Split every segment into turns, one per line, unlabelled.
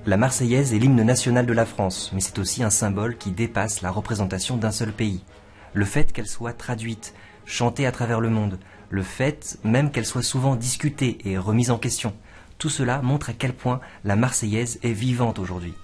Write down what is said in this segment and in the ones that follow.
La Marseillaise est l'hymne national de la France, mais c'est aussi un symbole qui dépasse la représentation d'un seul pays. Le fait qu'elle soit traduite, chantée à travers le monde, le fait même qu'elle soit souvent discutée et remise en question, tout cela montre à quel point la Marseillaise est vivante aujourd'hui.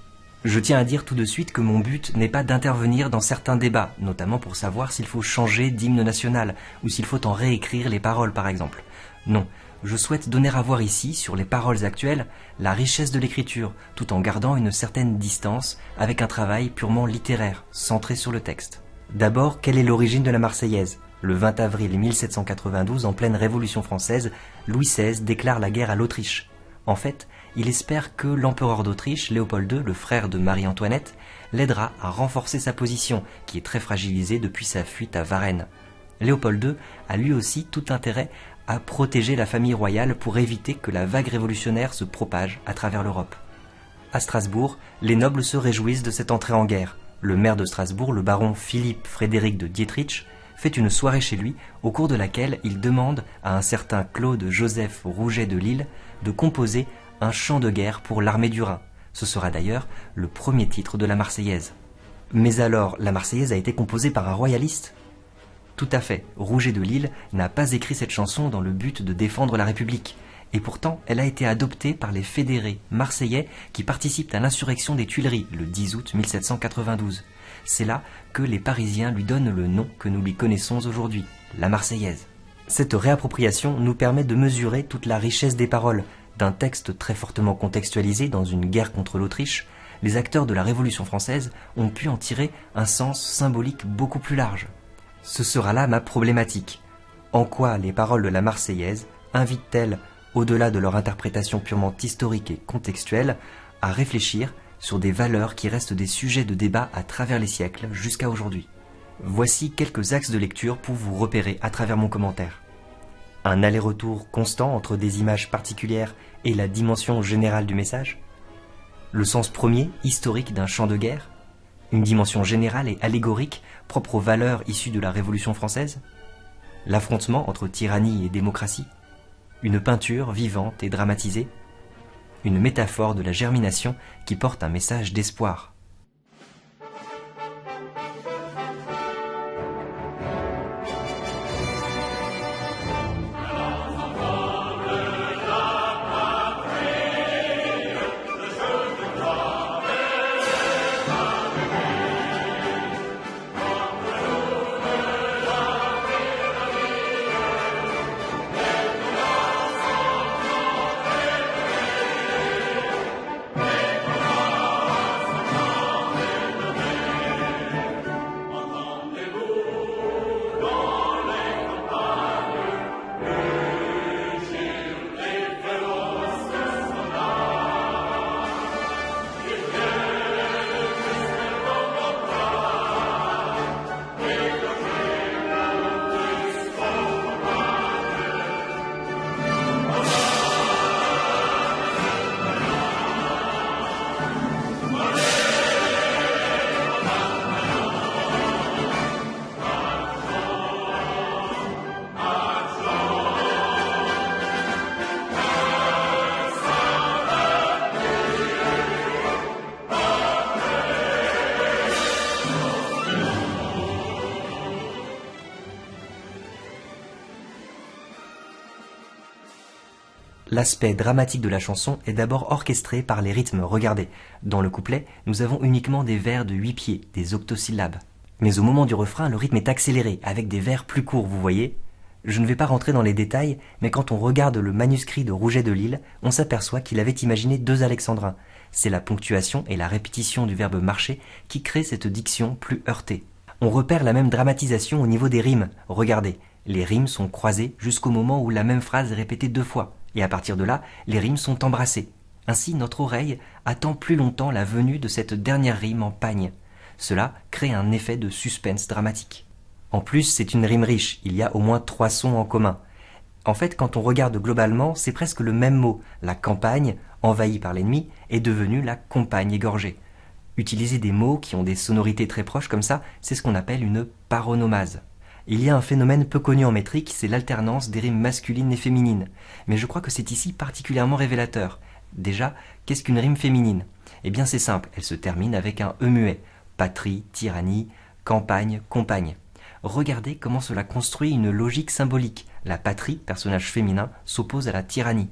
Je tiens à dire tout de suite que mon but n'est pas d'intervenir dans certains débats, notamment pour savoir s'il faut changer d'hymne national, ou s'il faut en réécrire les paroles par exemple. Non, je souhaite donner à voir ici, sur les paroles actuelles, la richesse de l'écriture, tout en gardant une certaine distance avec un travail purement littéraire, centré sur le texte. D'abord, quelle est l'origine de la Marseillaise ? Le 20 avril 1792, en pleine Révolution française, Louis XVI déclare la guerre à l'Autriche. En fait, il espère que l'empereur d'Autriche, Léopold II, le frère de Marie-Antoinette, l'aidera à renforcer sa position, qui est très fragilisée depuis sa fuite à Varennes. Léopold II a lui aussi tout intérêt à protéger la famille royale pour éviter que la vague révolutionnaire se propage à travers l'Europe. À Strasbourg, les nobles se réjouissent de cette entrée en guerre. Le maire de Strasbourg, le baron Philippe Frédéric de Dietrich, fait une soirée chez lui, au cours de laquelle il demande à un certain Claude Joseph Rouget de Lille de composer un chant de guerre pour l'armée du Rhin. Ce sera d'ailleurs le premier titre de la Marseillaise. Mais alors, la Marseillaise a été composée par un royaliste ? Tout à fait, Rouget de Lille n'a pas écrit cette chanson dans le but de défendre la République. Et pourtant, elle a été adoptée par les fédérés marseillais qui participent à l'insurrection des Tuileries le 10 août 1792. C'est là que les Parisiens lui donnent le nom que nous lui connaissons aujourd'hui, la Marseillaise. Cette réappropriation nous permet de mesurer toute la richesse des paroles. D'un texte très fortement contextualisé dans une guerre contre l'Autriche, les acteurs de la Révolution française ont pu en tirer un sens symbolique beaucoup plus large. Ce sera là ma problématique. En quoi les paroles de la Marseillaise invitent-elles, au-delà de leur interprétation purement historique et contextuelle, à réfléchir sur des valeurs qui restent des sujets de débat à travers les siècles jusqu'à aujourd'hui. Voici quelques axes de lecture pour vous repérer à travers mon commentaire. Un aller-retour constant entre des images particulières et la dimension générale du message. Le sens premier, historique d'un chant de guerre. Une dimension générale et allégorique propre aux valeurs issues de la Révolution française. L'affrontement entre tyrannie et démocratie. Une peinture vivante et dramatisée. Une métaphore de la germination qui porte un message d'espoir. L'aspect dramatique de la chanson est d'abord orchestré par les rythmes. Regardez, dans le couplet, nous avons uniquement des vers de 8 pieds, des octosyllabes. Mais au moment du refrain, le rythme est accéléré, avec des vers plus courts, vous voyez ? Je ne vais pas rentrer dans les détails, mais quand on regarde le manuscrit de Rouget de Lille, on s'aperçoit qu'il avait imaginé 2 alexandrins. C'est la ponctuation et la répétition du verbe marcher qui créent cette diction plus heurtée. On repère la même dramatisation au niveau des rimes. Regardez, les rimes sont croisées jusqu'au moment où la même phrase est répétée 2 fois. Et à partir de là, les rimes sont embrassées. Ainsi, notre oreille attend plus longtemps la venue de cette dernière rime en pagne. Cela crée un effet de suspense dramatique. En plus, c'est une rime riche, il y a au moins 3 sons en commun. En fait, quand on regarde globalement, c'est presque le même mot. La campagne, envahie par l'ennemi, est devenue la compagne égorgée. Utiliser des mots qui ont des sonorités très proches comme ça, c'est ce qu'on appelle une paronomase. Il y a un phénomène peu connu en métrique, c'est l'alternance des rimes masculines et féminines. Mais je crois que c'est ici particulièrement révélateur. Déjà, qu'est-ce qu'une rime féminine? Eh bien c'est simple, elle se termine avec un E muet. Patrie, tyrannie, campagne, compagne. Regardez comment cela construit une logique symbolique. La patrie, personnage féminin, s'oppose à la tyrannie.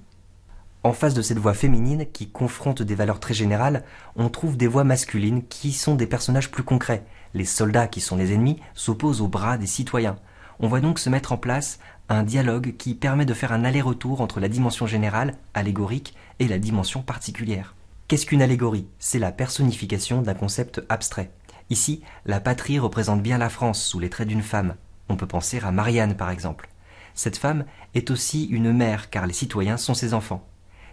En face de cette voix féminine qui confronte des valeurs très générales, on trouve des voix masculines qui sont des personnages plus concrets. Les soldats, qui sont les ennemis, s'opposent aux bras des citoyens. On voit donc se mettre en place un dialogue qui permet de faire un aller-retour entre la dimension générale, allégorique, et la dimension particulière. Qu'est-ce qu'une allégorie? C'est la personnification d'un concept abstrait. Ici, la patrie représente bien la France sous les traits d'une femme. On peut penser à Marianne par exemple. Cette femme est aussi une mère car les citoyens sont ses enfants.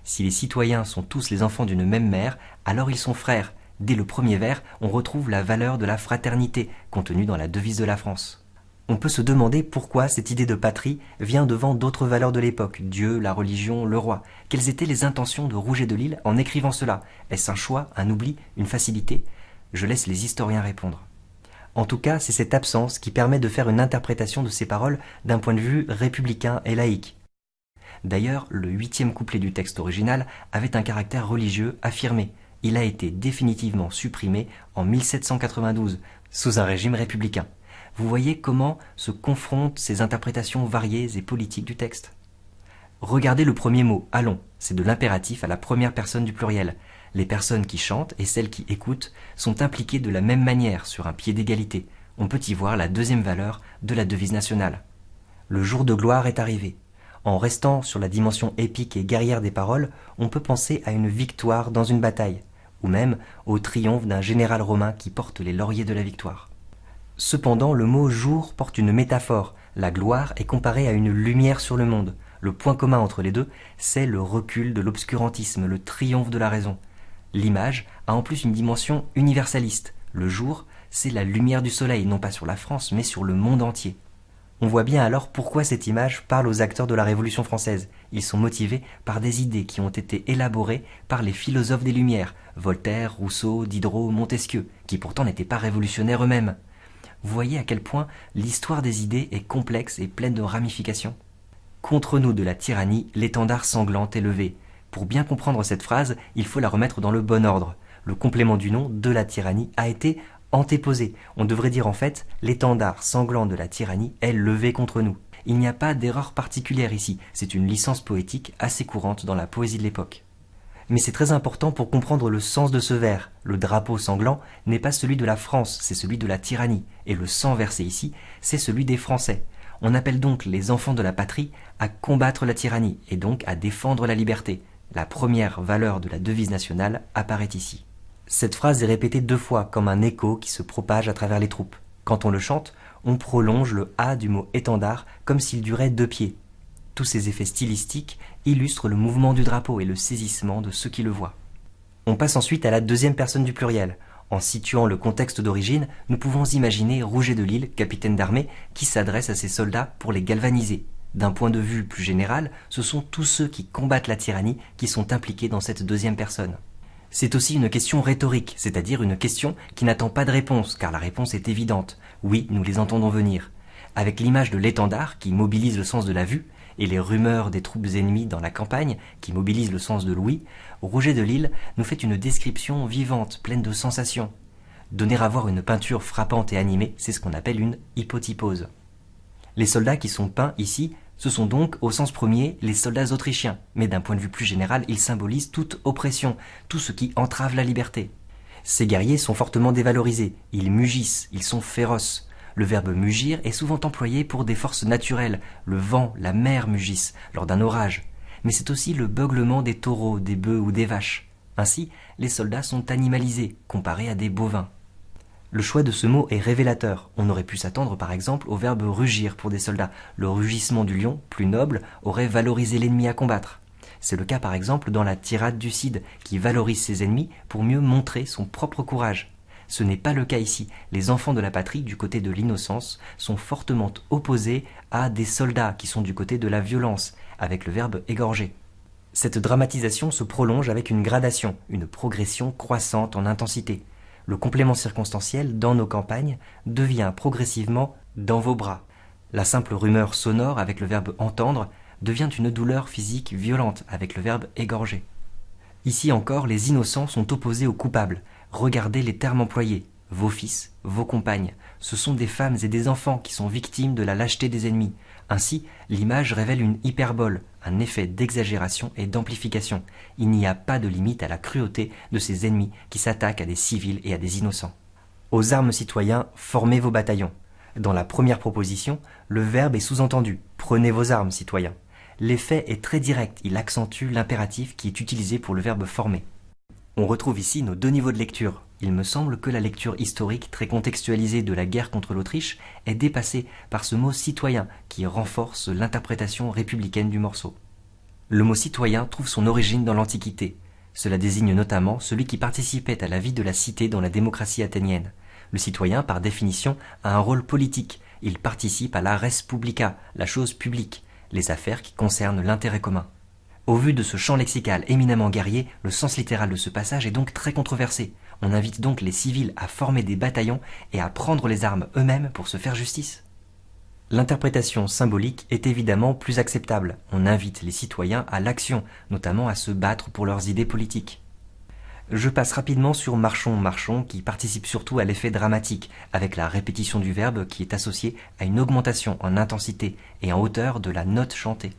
Si les citoyens sont tous les enfants d'une même mère, alors ils sont frères. Dès le premier vers, on retrouve la valeur de la fraternité contenue dans la devise de la France. On peut se demander pourquoi cette idée de patrie vient devant d'autres valeurs de l'époque, Dieu, la religion, le roi. Quelles étaient les intentions de Rouget de Lisle en écrivant cela? Est-ce un choix, un oubli, une facilité? Je laisse les historiens répondre. En tout cas, c'est cette absence qui permet de faire une interprétation de ces paroles d'un point de vue républicain et laïque. D'ailleurs, le 8e couplet du texte original avait un caractère religieux affirmé. Il a été définitivement supprimé en 1792, sous un régime républicain. Vous voyez comment se confrontent ces interprétations variées et politiques du texte. Regardez le premier mot, allons, c'est de l'impératif à la première personne du pluriel. Les personnes qui chantent et celles qui écoutent sont impliquées de la même manière sur un pied d'égalité. On peut y voir la deuxième valeur de la devise nationale. Le jour de gloire est arrivé. En restant sur la dimension épique et guerrière des paroles, on peut penser à une victoire dans une bataille, ou même au triomphe d'un général romain qui porte les lauriers de la victoire. Cependant, le mot jour porte une métaphore. La gloire est comparée à une lumière sur le monde. Le point commun entre les deux, c'est le recul de l'obscurantisme, le triomphe de la raison. L'image a en plus une dimension universaliste. Le jour, c'est la lumière du soleil, non pas sur la France, mais sur le monde entier. On voit bien alors pourquoi cette image parle aux acteurs de la Révolution française. Ils sont motivés par des idées qui ont été élaborées par les philosophes des Lumières, Voltaire, Rousseau, Diderot, Montesquieu, qui pourtant n'étaient pas révolutionnaires eux-mêmes. Vous voyez à quel point l'histoire des idées est complexe et pleine de ramifications. Contre nous de la tyrannie, l'étendard sanglant est levé. Pour bien comprendre cette phrase, il faut la remettre dans le bon ordre. Le complément du nom de la tyrannie a été antéposé. On devrait dire en fait l'étendard sanglant de la tyrannie est levé contre nous. Il n'y a pas d'erreur particulière ici, c'est une licence poétique assez courante dans la poésie de l'époque. Mais c'est très important pour comprendre le sens de ce vers. Le drapeau sanglant n'est pas celui de la France, c'est celui de la tyrannie. Et le sang versé ici, c'est celui des Français. On appelle donc les enfants de la patrie à combattre la tyrannie et donc à défendre la liberté. La première valeur de la devise nationale apparaît ici. Cette phrase est répétée 2 fois comme un écho qui se propage à travers les troupes. Quand on le chante, on prolonge le A du mot étendard comme s'il durait 2 pieds. Tous ces effets stylistiques illustrent le mouvement du drapeau et le saisissement de ceux qui le voient. On passe ensuite à la deuxième personne du pluriel. En situant le contexte d'origine, nous pouvons imaginer Rouget de Lisle, capitaine d'armée, qui s'adresse à ses soldats pour les galvaniser. D'un point de vue plus général, ce sont tous ceux qui combattent la tyrannie qui sont impliqués dans cette deuxième personne. C'est aussi une question rhétorique, c'est-à-dire une question qui n'attend pas de réponse, car la réponse est évidente. Oui, nous les entendons venir. Avec l'image de l'étendard qui mobilise le sens de la vue, et les rumeurs des troupes ennemies dans la campagne qui mobilisent le sens de l'ouïe, Rouget de Lisle nous fait une description vivante, pleine de sensations. Donner à voir une peinture frappante et animée, c'est ce qu'on appelle une hypotypose. Les soldats qui sont peints ici, ce sont donc, au sens premier, les soldats autrichiens, mais d'un point de vue plus général, ils symbolisent toute oppression, tout ce qui entrave la liberté. Ces guerriers sont fortement dévalorisés, ils mugissent, ils sont féroces. Le verbe mugir est souvent employé pour des forces naturelles, le vent, la mer mugissent lors d'un orage. Mais c'est aussi le beuglement des taureaux, des bœufs ou des vaches. Ainsi, les soldats sont animalisés, comparés à des bovins. Le choix de ce mot est révélateur. On aurait pu s'attendre par exemple au verbe rugir pour des soldats. Le rugissement du lion, plus noble, aurait valorisé l'ennemi à combattre. C'est le cas par exemple dans la tirade du Cid, qui valorise ses ennemis pour mieux montrer son propre courage. Ce n'est pas le cas ici. Les enfants de la patrie, du côté de l'innocence, sont fortement opposés à des soldats qui sont du côté de la violence, avec le verbe égorger. Cette dramatisation se prolonge avec une gradation, une progression croissante en intensité. Le complément circonstanciel, dans nos campagnes, devient progressivement « dans vos bras ». La simple rumeur sonore avec le verbe « entendre » devient une douleur physique violente avec le verbe « égorger ». Ici encore, les innocents sont opposés aux coupables. Regardez les termes employés. Vos fils, vos compagnes, ce sont des femmes et des enfants qui sont victimes de la lâcheté des ennemis. Ainsi, l'image révèle une hyperbole, un effet d'exagération et d'amplification. Il n'y a pas de limite à la cruauté de ces ennemis qui s'attaquent à des civils et à des innocents. Aux armes citoyens, formez vos bataillons. Dans la première proposition, le verbe est sous-entendu. Prenez vos armes, citoyens. L'effet est très direct, il accentue l'impératif qui est utilisé pour le verbe former. On retrouve ici nos deux niveaux de lecture. Il me semble que la lecture historique très contextualisée de la guerre contre l'Autriche est dépassée par ce mot citoyen qui renforce l'interprétation républicaine du morceau. Le mot citoyen trouve son origine dans l'Antiquité. Cela désigne notamment celui qui participait à la vie de la cité dans la démocratie athénienne. Le citoyen, par définition, a un rôle politique. Il participe à la res publica, la chose publique, les affaires qui concernent l'intérêt commun. Au vu de ce champ lexical éminemment guerrier, le sens littéral de ce passage est donc très controversé. On invite donc les civils à former des bataillons et à prendre les armes eux-mêmes pour se faire justice. L'interprétation symbolique est évidemment plus acceptable. On invite les citoyens à l'action, notamment à se battre pour leurs idées politiques. Je passe rapidement sur marchons, marchons, qui participe surtout à l'effet dramatique, avec la répétition du verbe qui est associée à une augmentation en intensité et en hauteur de la note chantée.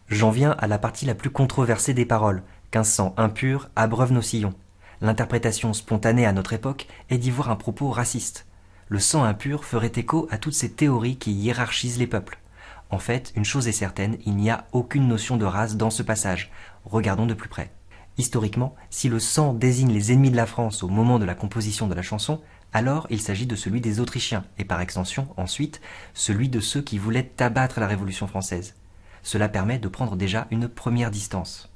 J'en viens à la partie la plus controversée des paroles, qu'un sang impur abreuve nos sillons. L'interprétation spontanée à notre époque est d'y voir un propos raciste. Le sang impur ferait écho à toutes ces théories qui hiérarchisent les peuples. En fait, une chose est certaine, il n'y a aucune notion de race dans ce passage. Regardons de plus près. Historiquement, si le sang désigne les ennemis de la France au moment de la composition de la chanson, alors il s'agit de celui des Autrichiens, et par extension, ensuite, celui de ceux qui voulaient abattre la Révolution française. Cela permet de prendre déjà une première distance.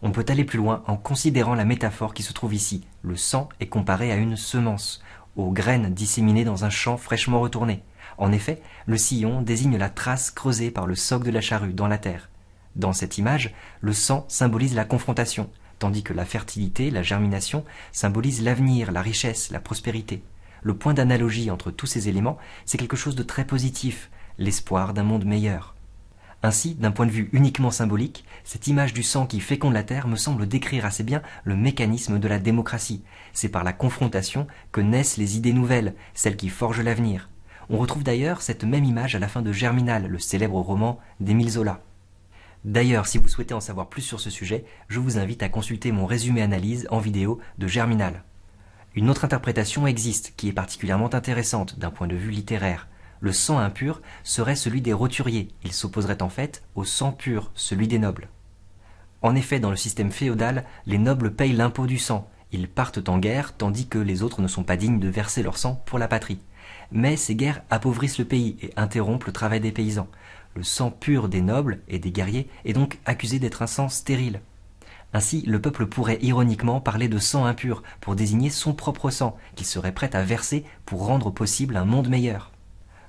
On peut aller plus loin en considérant la métaphore qui se trouve ici. Le sang est comparé à une semence, aux graines disséminées dans un champ fraîchement retourné. En effet, le sillon désigne la trace creusée par le soc de la charrue dans la terre. Dans cette image, le sang symbolise la confrontation, tandis que la fertilité, la germination, symbolise l'avenir, la richesse, la prospérité. Le point d'analogie entre tous ces éléments, c'est quelque chose de très positif, l'espoir d'un monde meilleur. Ainsi, d'un point de vue uniquement symbolique, cette image du sang qui féconde la terre me semble décrire assez bien le mécanisme de la démocratie. C'est par la confrontation que naissent les idées nouvelles, celles qui forgent l'avenir. On retrouve d'ailleurs cette même image à la fin de Germinal, le célèbre roman d'Émile Zola. D'ailleurs, si vous souhaitez en savoir plus sur ce sujet, je vous invite à consulter mon résumé analyse en vidéo de Germinal. Une autre interprétation existe, qui est particulièrement intéressante d'un point de vue littéraire. Le sang impur serait celui des roturiers, il s'opposerait en fait au sang pur, celui des nobles. En effet, dans le système féodal, les nobles payent l'impôt du sang, ils partent en guerre tandis que les autres ne sont pas dignes de verser leur sang pour la patrie. Mais ces guerres appauvrissent le pays et interrompent le travail des paysans. Le sang pur des nobles et des guerriers est donc accusé d'être un sang stérile. Ainsi, le peuple pourrait ironiquement parler de sang impur pour désigner son propre sang, qu'il serait prêt à verser pour rendre possible un monde meilleur.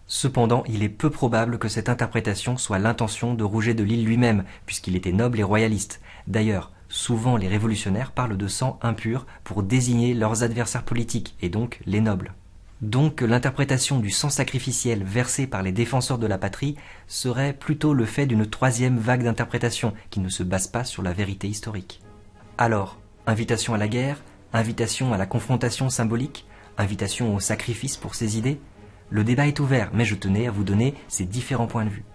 Cependant, il est peu probable que cette interprétation soit l'intention de Rouget de Lisle lui-même, puisqu'il était noble et royaliste. D'ailleurs, souvent les révolutionnaires parlent de sang impur pour désigner leurs adversaires politiques, et donc les nobles. Donc l'interprétation du sang sacrificiel versé par les défenseurs de la patrie serait plutôt le fait d'une troisième vague d'interprétation qui ne se base pas sur la vérité historique. Alors, invitation à la guerre, invitation à la confrontation symbolique, invitation au sacrifice pour ses idées? Le débat est ouvert, mais je tenais à vous donner ces différents points de vue.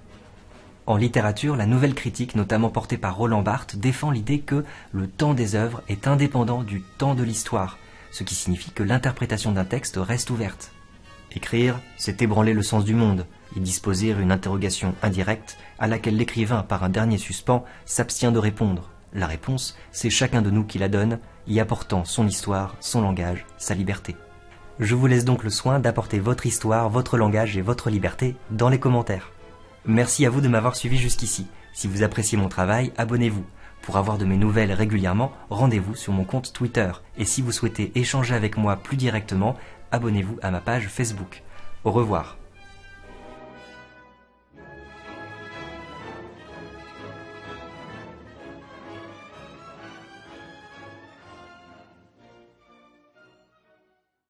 En littérature, la nouvelle critique, notamment portée par Roland Barthes, défend l'idée que le temps des œuvres est indépendant du temps de l'histoire, ce qui signifie que l'interprétation d'un texte reste ouverte. Écrire, c'est ébranler le sens du monde, y disposer une interrogation indirecte à laquelle l'écrivain, par un dernier suspens, s'abstient de répondre. La réponse, c'est chacun de nous qui la donne, y apportant son histoire, son langage, sa liberté. Je vous laisse donc le soin d'apporter votre histoire, votre langage et votre liberté dans les commentaires. Merci à vous de m'avoir suivi jusqu'ici. Si vous appréciez mon travail, abonnez-vous. Pour avoir de mes nouvelles régulièrement, rendez-vous sur mon compte Twitter. Et si vous souhaitez échanger avec moi plus directement, abonnez-vous à ma page Facebook. Au revoir.